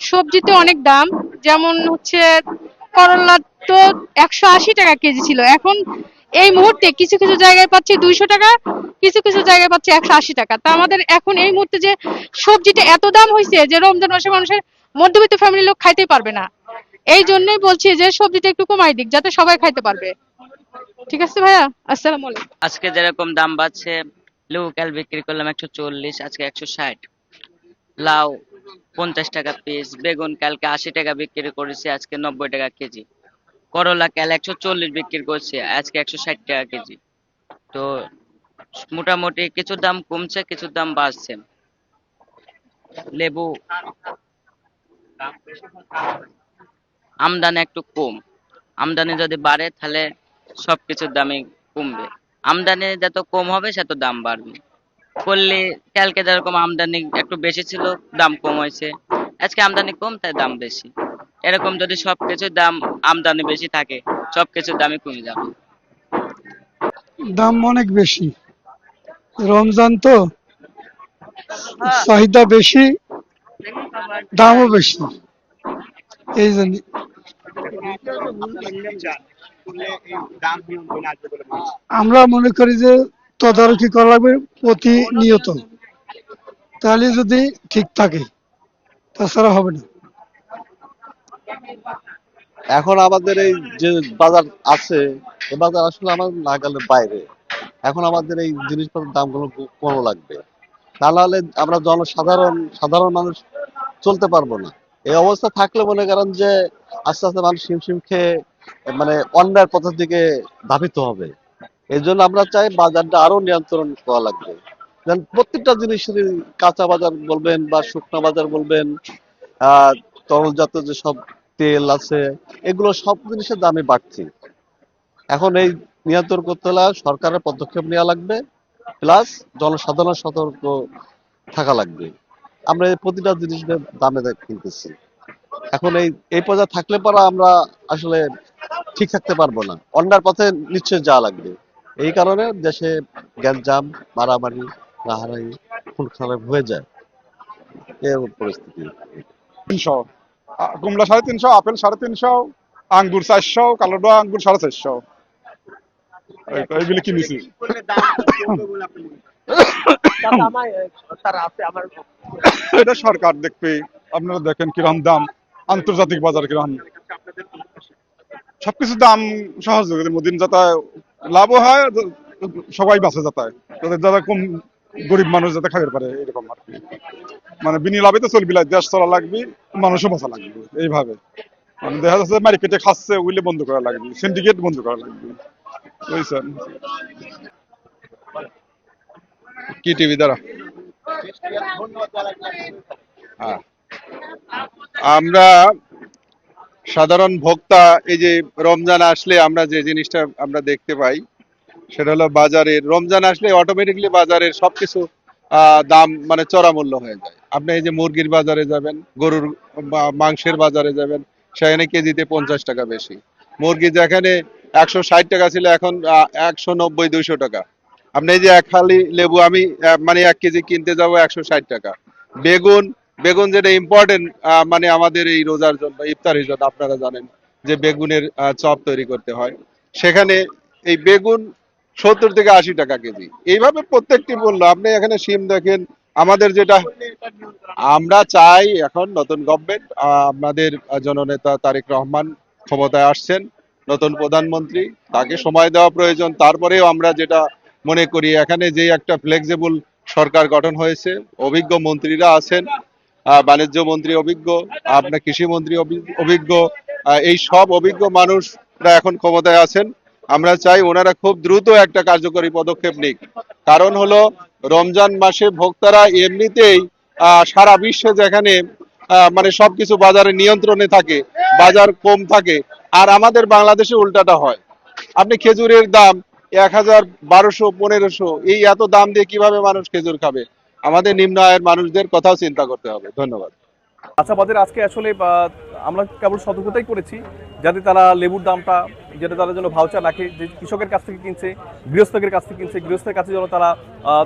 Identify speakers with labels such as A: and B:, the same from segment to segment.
A: সবজিতে অনেক দাম। যেমন হচ্ছে করলা তো 180 টাকা কেজি ছিল, এখন এই মুহূর্তে কিছু কিছু জায়গায় পাচ্ছি 200 টাকা, কিছু কিছু জায়গায় পাচ্ছি 180 টাকা। তা আমাদের এখন এই মুহূর্তে যে সবজিটা এত দাম হয়েছে যে রমজান মাসে মানুষের মধ্যবিত্ত ফ্যামিলির লোক খাইতেই পারবে না। এই জন্যই বলছি যে সবজিটা একটু কমাই দিক যাতে সবাই খাইতে পারবে। ঠিক আছে ভাইয়া, আসসালামু আলাইকুম।
B: আজকে যেরকম দাম বাড়ছে, লেবু কাল বিক্রি করলাম 140, আজকে 160। লাউ 50 টাকা পিস, বেগুন কালকে 80 টাকা বিক্রি করেছি, আজকে 90 টাকা কেজি। করলা কাল 140 বিক্রি করছি, আজকে 160 টাকা কেজি। তো মোটামুটি কিছু দাম কমছে, কিছু দাম বাড়ছে। লেবু আমদানি একটু কম, আমদানি যদি বাড়ে তাহলে সবকিছুর দামই কমবে। আমদানি যত কম হবে তত দাম বাড়বে। করলে কালকে যেরকম আমদানি একটু বেশি ছিল, দাম কম হয়েছে। আজকে আমদানি কম তাই দাম বেশি। এরকম যদি সবকিছুর দাম আমদানি বেশি থাকে, সবকিছুর দামই কমে যাবে।
C: দাম অনেক বেশি। রমজান তো, চাহিদা বেশি, দামও বেশি। এই জন্য আমরা মনে করি যে তদারকি করা লাগবে প্রতিনিয়ত, তাহলে যদি ঠিক থাকে, তাছাড়া হবে না।
D: এখন আমাদের এই যে বাজার আছে, এই বাজার আসলে আমার নাগালের বাইরে। এখন আমাদের এই জিনিসপত্রের দামগুলো কম লাগবে, তা নাহলে আমরা জনসাধারণ সাধারণ মানুষ চলতে পারবো না। এই অবস্থা থাকলে মনে করেন যে আস্তে আস্তে মানুষ হিমশিম খেয়ে মানে অন্যায়ের পথের দিকে ধাবিত হবে। এই জন্য আমরা চাই বাজারটা আরো নিয়ন্ত্রণ করা লাগবে। যেন প্রত্যেকটা জিনিসের, কাঁচা বাজার বলবেন বা শুকনো বাজার বলবেন, তরলজাত যেসব তেল আছে, এগুলো সব জিনিসের দামই বাড়ছে। এখন এই নিয়ন্ত্রণ করতে হলে সরকারের পদক্ষেপ নেওয়া লাগবে, প্লাস জনসাধারণ সতর্ক থাকা লাগবে। আমরা এই প্রতিটা জিনিসের দামে কিনতেছি। এখন এই এই পর্যায়ে থাকলে পরে আমরা আসলে ঠিক থাকতে পারবো না, অন্যার পথে নিশ্চয়ই যাওয়া লাগবে। এই কারণে দেশে গ্যাঞ্জাম, মারামারি, রাহারাহি, খুন খারাপ হয়ে যায়, এরকম পরিস্থিতি।
E: 300, কমলা 350, আপেল 350, আঙ্গুর 400, কালোডোয়া আঙ্গুর 450। এইগুলি কিনেছি। এটা সরকার দেখবে। আপনারা দেখেন কিরকম দাম, আন্তর্জাতিক বাজার কিরকম, সবকিছু দাম সহযোগিতার মধ্যে যাতে লাভও হয়, সবাই বাঁচে যাতে, যাতে কম গরিব মানুষ যাতে খাইতে পারে, এরকম আর কি। মানে বিনি লাভে তো চলবি না, দেশ চলা লাগবে, মানুষও বাঁচা লাগবে। এইভাবে মানে দেখা যাচ্ছে মার্কেটে খাচ্ছে, ওইলে বন্ধ করা লাগবে, সিন্ডিকেট বন্ধ করা লাগবে, বুঝছেন? কি টিভি দ্বারা হ্যাঁ, আমরা সাধারণ ভোক্তা, এই যে রমজান আসলে আমরা যে জিনিসটা আমরা দেখতে পাই, সেটা হলো বাজারের, রমজান আসলে অটোমেটিকলি বাজারের সবকিছু দাম মানে চড়া মূল্য হয়ে যায়। আপনি এই যে মুরগির বাজারে যাবেন, গরুর মাংসের বাজারে যাবেন, সেখানে কেজিতে 50 টাকা বেশি। মুরগি যেখানে 160 টাকা ছিল, এখন 190-200 টাকা। আপনি এই যে এক হালি লেবু আমি মানে 1 কেজি কিনতে যাব 160 টাকা। বেগুন, বেগুন যেটা ইম্পর্টেন্ট মানে আমাদের এই রোজার জন্য, ইফতারের জন্য, আপনারা জানেন যে বেগুনের চপ তৈরি করতে হয়, সেখানে এই বেগুন 70 থেকে 80 টাকা কেজি। এইভাবে প্রত্যেকটি মূল্য। আপনি এখানে সিম দেখেন। আমাদের যেটা আমরা চাই, এখন নতুন গভর্নমেন্ট, আমাদের জননেতা তারেক রহমান ক্ষমতায় আসছেন, নতুন প্রধানমন্ত্রী, তাকে সময় দেওয়া প্রয়োজন। তারপরেও আমরা যেটা মনে করি, এখানে যে একটা ফ্লেক্সিবল সরকার গঠন হয়েছে, অভিজ্ঞ মন্ত্রীরা আছেন, বাণিজ্য মন্ত্রী অভিজ্ঞ, আপনার কৃষি মন্ত্রী অভিজ্ঞ, এই সব অভিজ্ঞ মানুষরা এখন ক্ষমতায় আছেন। আমরা চাই ওনারা খুব দ্রুত একটা কার্যকরী পদক্ষেপ নিক। কারণ হলো রমজান মাসে ভোক্তারা এমনিতেই সারা বিশ্বে যেখানে মানে সবকিছু বাজারে নিয়ন্ত্রণে থাকে, বাজার কম থাকে, আর আমাদের বাংলাদেশে উল্টাটা হয়। আপনি খেজুরের দাম 1000, 1200, 1500, এই এত দাম দিয়ে কিভাবে মানুষ খেজুর খাবে? আমাদের নিম্ন আয়ের মানুষদের কথাও চিন্তা করতে হবে। ধন্যবাদ।
F: আচ্ছা বাজার আজকে আসলে আমরা কেবল সতর্কতাই করেছি যাতে তারা লেবুর দামটা যেটা তারা যেন ভাউচার রাখে, যে কৃষকের কাছ থেকে কিনছে, গৃহস্থকের কাছ থেকে কিনছে, গৃহস্থের কাছে যেন তারা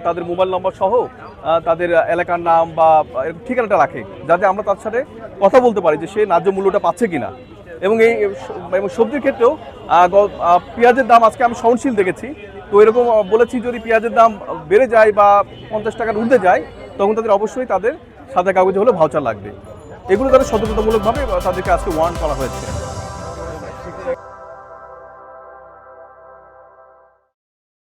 F: তাদের মোবাইল নম্বর সহ তাদের এলাকার নাম বা ঠিকানাটা রাখে, যাতে আমরা তার সাথে কথা বলতে পারি যে সে ন্যায্য মূল্যটা পাচ্ছে কিনা। এবং এবং সবজির ক্ষেত্রেও পেঁয়াজের দাম আজকে আমি সহনশীল দেখেছি। তো এরকম বলেছি যদি পেঁয়াজের দাম বেড়ে যায় বা 50 টাকার ঊর্ধ্বে যায়, তখন তাদের অবশ্যই তাদের সাদা কাগজে হলে ভাউচার লাগবে। এগুলো তাদের সতর্কতামূলকভাবে তাদেরকে আজকে ওয়ার্ন করা হয়েছে।